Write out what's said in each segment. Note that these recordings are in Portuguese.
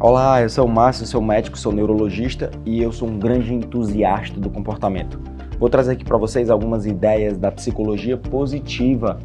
Olá, eu sou o Márcio, sou médico, sou neurologista e eu sou um grande entusiasta do comportamento. Vou trazer aqui para vocês algumas ideias da psicologia positiva,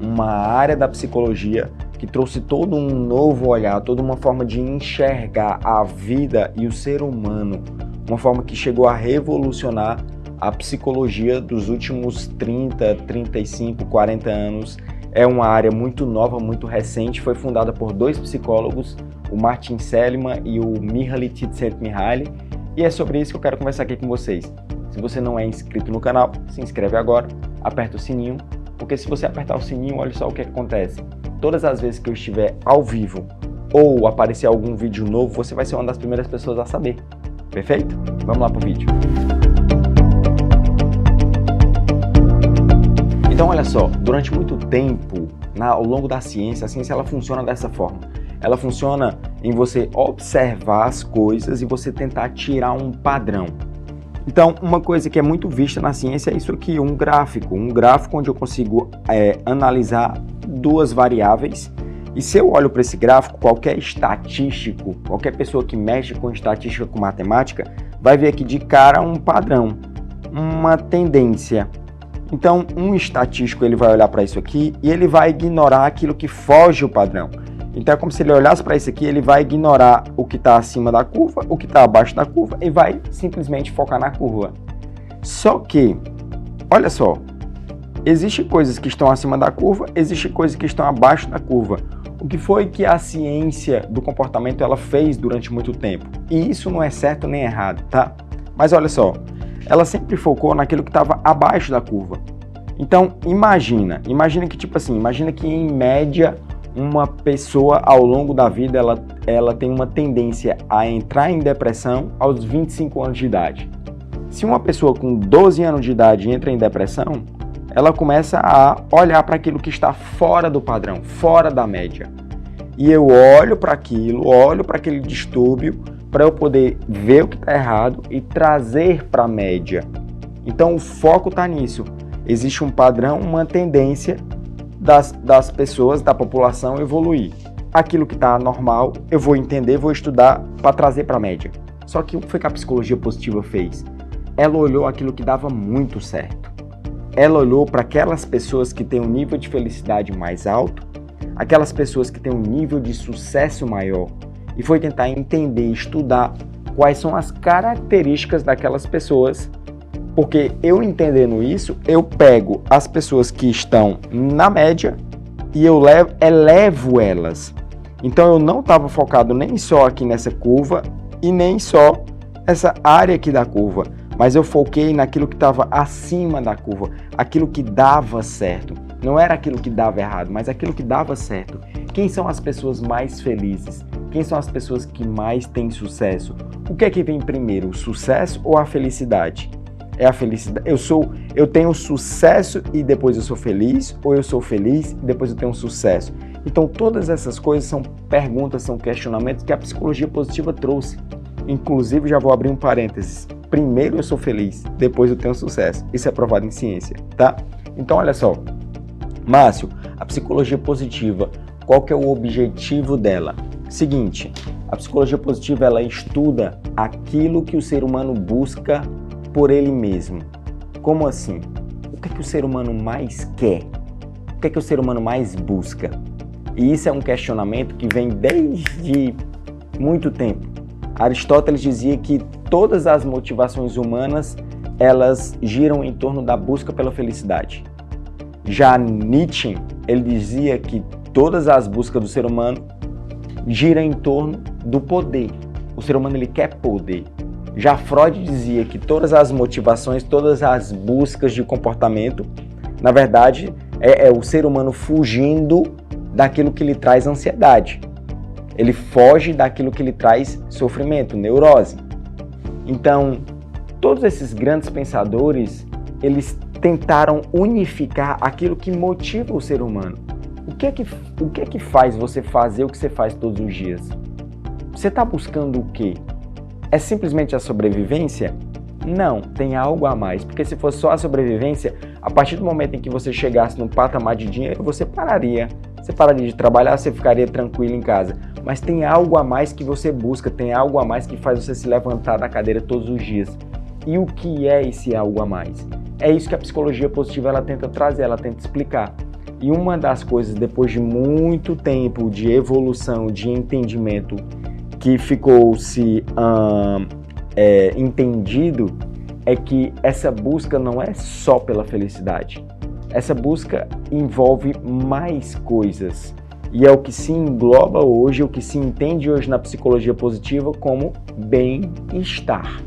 uma área da psicologia que trouxe todo um novo olhar, toda uma forma de enxergar a vida e o ser humano, uma forma que chegou a revolucionar a psicologia dos últimos 30, 35, 40 anos. É uma área muito nova, muito recente, foi fundada por dois psicólogos, o Martin Seligman e o Mihaly Csikszentmihalyi, e é sobre isso que eu quero conversar aqui com vocês. Se você não é inscrito no canal, se inscreve agora, aperta o sininho, porque se você apertar o sininho, olha só o que acontece. Todas as vezes que eu estiver ao vivo ou aparecer algum vídeo novo, você vai ser uma das primeiras pessoas a saber. Perfeito? Vamos lá pro vídeo. Então olha só, durante muito tempo, ao longo da ciência, a ciência ela funciona dessa forma. Ela funciona em você observar as coisas e você tentar tirar um padrão. Então, uma coisa que é muito vista na ciência é isso aqui, um gráfico onde eu consigo analisar duas variáveis. E se eu olho para esse gráfico, qualquer estatístico, qualquer pessoa que mexe com estatística, com matemática, vai ver aqui de cara um padrão, uma tendência. Então, um estatístico ele vai olhar para isso aqui e ele vai ignorar aquilo que foge o padrão. Então é como se ele olhasse para isso aqui, ele vai ignorar o que está acima da curva, o que está abaixo da curva e vai simplesmente focar na curva. Só que, olha só, existem coisas que estão acima da curva, existem coisas que estão abaixo da curva. O que foi que a ciência do comportamento ela fez durante muito tempo? E isso não é certo nem errado, tá? Mas olha só, ela sempre focou naquilo que estava abaixo da curva. Então imagina que tipo assim, imagina que em média uma pessoa ao longo da vida ela tem uma tendência a entrar em depressão aos 25 anos de idade. Se uma pessoa com 12 anos de idade entra em depressão, ela começa a olhar para aquilo que está fora do padrão, fora da média. E eu olho para aquilo, olho para aquele distúrbio para eu poder ver o que está errado e trazer para a média. Então o foco está nisso. Existe um padrão, uma tendência das pessoas, da população evoluir. Aquilo que está normal, eu vou entender, vou estudar para trazer para a média. Só que o que foi que a psicologia positiva fez? Ela olhou aquilo que dava muito certo. Ela olhou para aquelas pessoas que têm um nível de felicidade mais alto, aquelas pessoas que têm um nível de sucesso maior, e foi tentar entender, estudar quais são as características daquelas pessoas. Porque eu entendendo isso, eu pego as pessoas que estão na média e eu elevo elas. Então eu não estava focado nem só aqui nessa curva e nem só essa área aqui da curva, mas eu foquei naquilo que estava acima da curva, aquilo que dava certo. Não era aquilo que dava errado, mas aquilo que dava certo. Quem são as pessoas mais felizes? Quem são as pessoas que mais têm sucesso? O que é que vem primeiro, o sucesso ou a felicidade? É a felicidade. Eu tenho sucesso e depois eu sou feliz, ou eu sou feliz e depois eu tenho sucesso. Então todas essas coisas são perguntas, são questionamentos que a psicologia positiva trouxe. Inclusive, já vou abrir um parênteses. Primeiro eu sou feliz, depois eu tenho sucesso. Isso é provado em ciência, tá? Então olha só, Márcio, a psicologia positiva, qual que é o objetivo dela? Seguinte, a psicologia positiva ela estuda aquilo que o ser humano busca por ele mesmo. Como assim? O que é que o ser humano mais quer? O que é que o ser humano mais busca? E isso é um questionamento que vem desde muito tempo. Aristóteles dizia que todas as motivações humanas, elas giram em torno da busca pela felicidade. Já Nietzsche, ele dizia que todas as buscas do ser humano giram em torno do poder. O ser humano ele quer poder. Já Freud dizia que todas as motivações, todas as buscas de comportamento, na verdade, é o ser humano fugindo daquilo que lhe traz ansiedade. Ele foge daquilo que lhe traz sofrimento, neurose. Então, todos esses grandes pensadores, eles tentaram unificar aquilo que motiva o ser humano. O que é que faz você fazer o que você faz todos os dias? Você está buscando o quê? É simplesmente a sobrevivência? Não, tem algo a mais, porque se fosse só a sobrevivência, a partir do momento em que você chegasse num patamar de dinheiro, você pararia de trabalhar, você ficaria tranquilo em casa. mas tem algo a mais que você busca, tem algo a mais que faz você se levantar da cadeira todos os dias. E o que é esse algo a mais? É isso que a psicologia positiva ela tenta trazer, ela tenta explicar. E uma das coisas, depois de muito tempo de evolução, de entendimento, que ficou-se entendido, é que essa busca não é só pela felicidade. Essa busca envolve mais coisas. E é o que se engloba hoje, o que se entende hoje na psicologia positiva como bem-estar.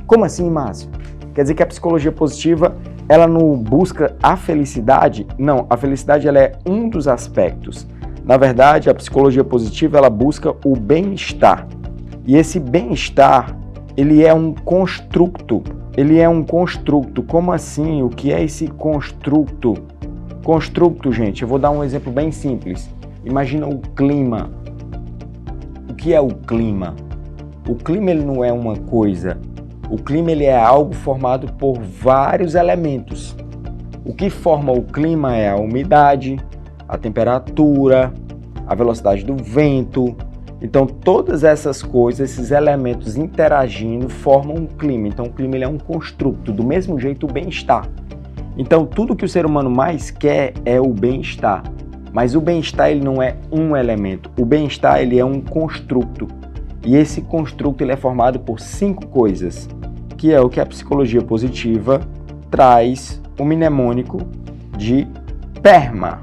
Como assim, Márcio? Quer dizer que a psicologia positiva, ela não busca a felicidade? Não, a felicidade ela é um dos aspectos. Na verdade, a psicologia positiva, ela busca o bem-estar. E esse bem-estar, ele é um construto. Ele é um construto. Como assim? O que é esse construto? Construto, gente, eu vou dar um exemplo bem simples. Imagina o clima. O que é o clima? O clima ele não é uma coisa. O clima ele é algo formado por vários elementos. O que forma o clima é a umidade, a temperatura, a velocidade do vento. Então todas essas coisas, esses elementos interagindo formam um clima. Então o clima ele é um construto, do mesmo jeito o bem-estar. Então tudo que o ser humano mais quer é o bem-estar. Mas o bem-estar ele não é um elemento. O bem-estar ele é um construto. E esse construto ele é formado por 5 coisas, que é o que a psicologia positiva traz o mnemônico de PERMA.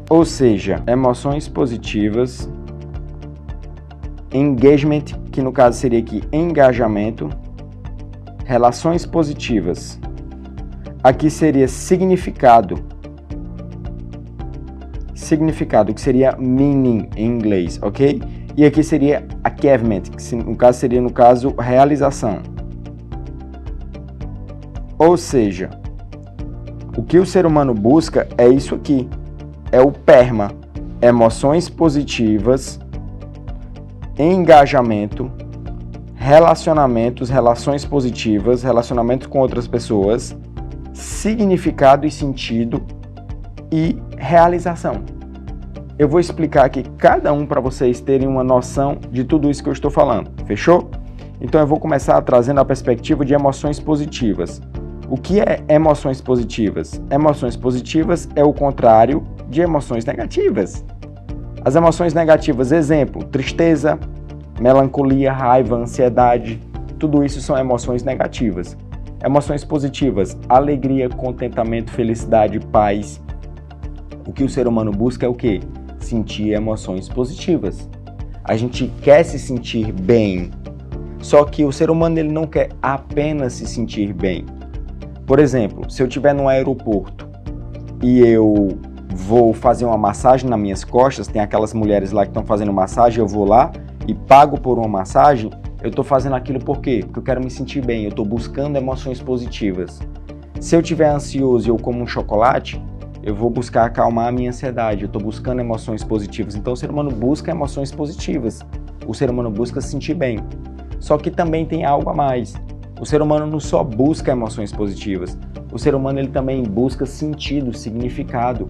Ou seja, emoções positivas, engagement, que no caso seria aqui engajamento, relações positivas. Aqui seria significado, que seria meaning em inglês, ok? E aqui seria achievement, que no caso seria, realização. Ou seja, o que o ser humano busca é isso aqui, é o PERMA, emoções positivas, engajamento, relacionamentos, relações positivas, relacionamento com outras pessoas, significado e sentido e realização. Eu vou explicar aqui cada um para vocês terem uma noção de tudo isso que eu estou falando, fechou? Então eu vou começar trazendo a perspectiva de emoções positivas. O que é emoções positivas? Emoções positivas é o contrário de emoções negativas. As emoções negativas, exemplo, tristeza, melancolia, raiva, ansiedade, tudo isso são emoções negativas. Emoções positivas, alegria, contentamento, felicidade, paz. O que o ser humano busca é o quê? Sentir emoções positivas. A gente quer se sentir bem, só que o ser humano ele não quer apenas se sentir bem. Por exemplo, se eu estiver no aeroporto e eu vou fazer uma massagem nas minhas costas, tem aquelas mulheres lá que estão fazendo massagem, eu vou lá e pago por uma massagem, eu estou fazendo aquilo por quê? Porque eu quero me sentir bem, eu estou buscando emoções positivas. Se eu estiver ansioso e eu como um chocolate, eu vou buscar acalmar a minha ansiedade, eu estou buscando emoções positivas. Então o ser humano busca emoções positivas, o ser humano busca se sentir bem. Só que também tem algo a mais. O ser humano não só busca emoções positivas, o ser humano ele também busca sentido, significado.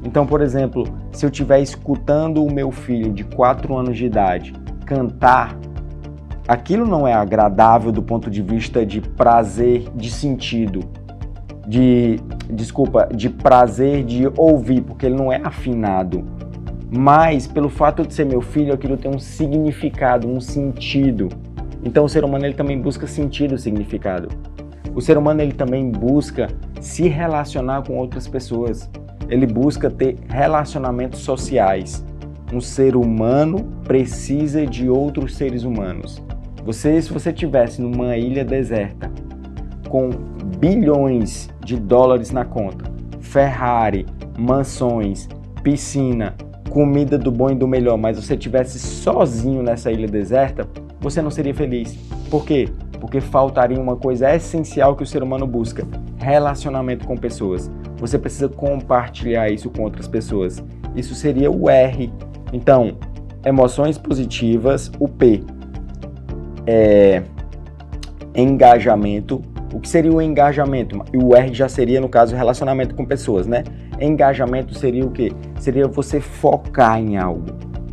Então, por exemplo, se eu estiver escutando o meu filho de 4 anos de idade cantar, aquilo não é agradável do ponto de vista de prazer, de sentido, de prazer de ouvir, porque ele não é afinado. Mas, pelo fato de ser meu filho, aquilo tem um significado, um sentido. Então, o ser humano ele também busca sentido, significado. O ser humano ele também busca se relacionar com outras pessoas. Ele busca ter relacionamentos sociais. Um ser humano precisa de outros seres humanos. Se você estivesse numa ilha deserta, com bilhões de dólares na conta, Ferrari, mansões, piscina, comida do bom e do melhor, mas você estivesse sozinho nessa ilha deserta, você não seria feliz. Por quê? Porque faltaria uma coisa essencial que o ser humano busca: relacionamento com pessoas. Você precisa compartilhar isso com outras pessoas. Isso seria o R. Então, emoções positivas, o P é engajamento. O que seria o engajamento? E o R já seria, no caso, relacionamento com pessoas, né? Engajamento seria o quê? Seria você focar em algo.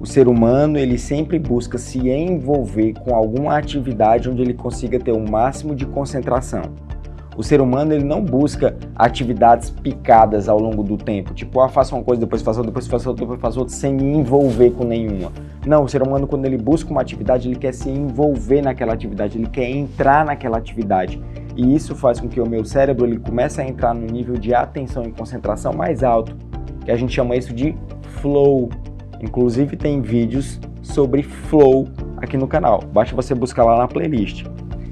ser humano, ele sempre busca se envolver com alguma atividade onde ele consiga ter o máximo de concentração. O ser humano, ele não busca atividades picadas ao longo do tempo, tipo, faça uma coisa, depois faça outra, depois faça outra, depois faça outra, sem me envolver com nenhuma. Não, o ser humano, quando ele busca uma atividade, ele quer se envolver naquela atividade, ele quer entrar naquela atividade. E isso faz com que o meu cérebro, ele comece a entrar no nível de atenção e concentração mais alto, que a gente chama isso de flow. Inclusive tem vídeos sobre flow aqui no canal, basta você buscar lá na playlist.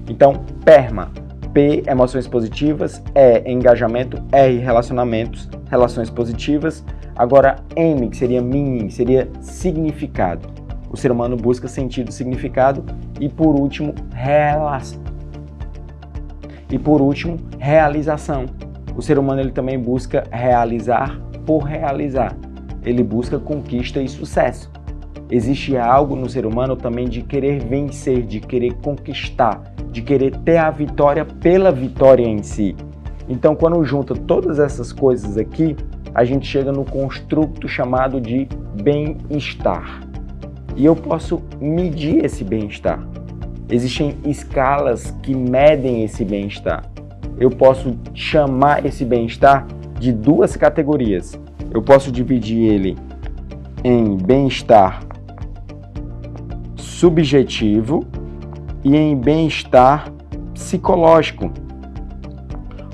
Então, PERMA. P, emoções positivas, E, engajamento, R, relacionamentos, relações positivas. Agora, M, que seria meaning, seria significado. O ser humano busca sentido, significado. E por último, realização. O ser humano, ele também busca realizar por realizar. Ele busca conquista e sucesso. Existe algo no ser humano também de querer vencer, de querer conquistar, de querer ter a vitória pela vitória em si. Então, quando junta todas essas coisas aqui, a gente chega no construto chamado de bem-estar. E eu posso medir esse bem-estar. Existem escalas que medem esse bem-estar. Eu posso chamar esse bem-estar de duas categorias. Eu posso dividir ele em bem-estar subjetivo e em bem-estar psicológico.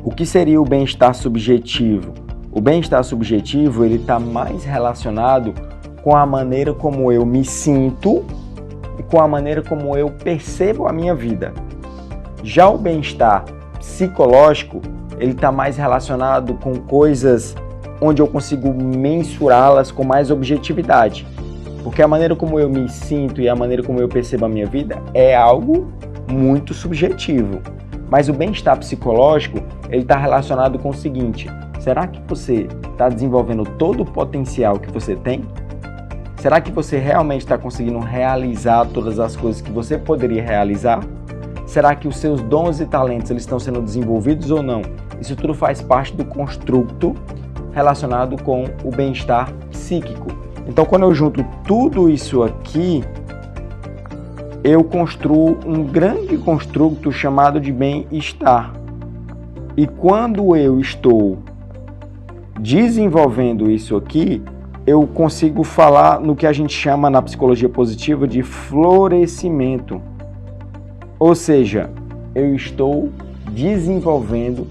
O que seria o bem-estar subjetivo? O bem-estar subjetivo, ele está mais relacionado com a maneira como eu me sinto e com a maneira como eu percebo a minha vida. Já o bem-estar psicológico, ele está mais relacionado com coisas onde eu consigo mensurá-las com mais objetividade. Porque a maneira como eu me sinto e a maneira como eu percebo a minha vida é algo muito subjetivo. Mas o bem-estar psicológico, ele está relacionado com o seguinte: será que você está desenvolvendo todo o potencial que você tem? Será que você realmente está conseguindo realizar todas as coisas que você poderia realizar? Será que os seus dons e talentos eles estão sendo desenvolvidos ou não? Isso tudo faz parte do construto relacionado com o bem-estar psíquico. Então, quando eu junto tudo isso aqui, eu construo um grande construto chamado de bem-estar. E quando eu estou desenvolvendo isso aqui, eu consigo falar no que a gente chama na psicologia positiva de florescimento. Ou seja, eu estou desenvolvendo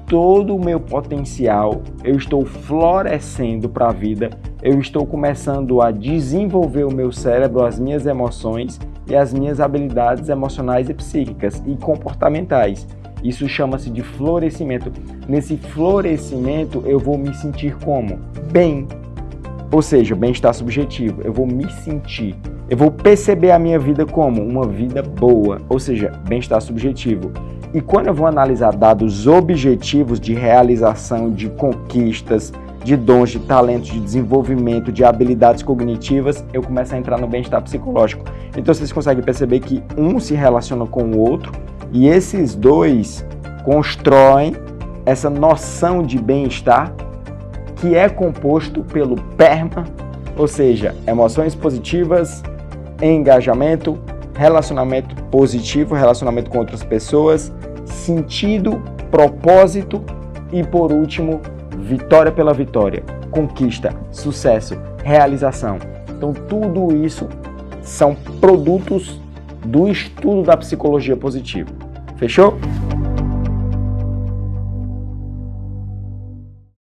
todo o meu potencial, eu estou florescendo para a vida, eu estou começando a desenvolver o meu cérebro, as minhas emoções e as minhas habilidades emocionais e psíquicas e comportamentais. Isso chama-se de florescimento. Nesse florescimento eu vou me sentir como? Bem. Ou seja, bem-estar subjetivo. Eu vou me sentir, eu vou perceber a minha vida como uma vida boa, ou seja, bem-estar subjetivo. E quando eu vou analisar dados objetivos de realização, de conquistas, de dons, de talentos, de desenvolvimento, de habilidades cognitivas, eu começo a entrar no bem-estar psicológico. Então vocês conseguem perceber que um se relaciona com o outro e esses dois constroem essa noção de bem-estar que é composto pelo PERMA, ou seja, emoções positivas, engajamento, relacionamento positivo, relacionamento com outras pessoas, sentido, propósito e, por último, vitória pela vitória, conquista, sucesso, realização. Então, tudo isso são produtos do estudo da psicologia positiva. Fechou?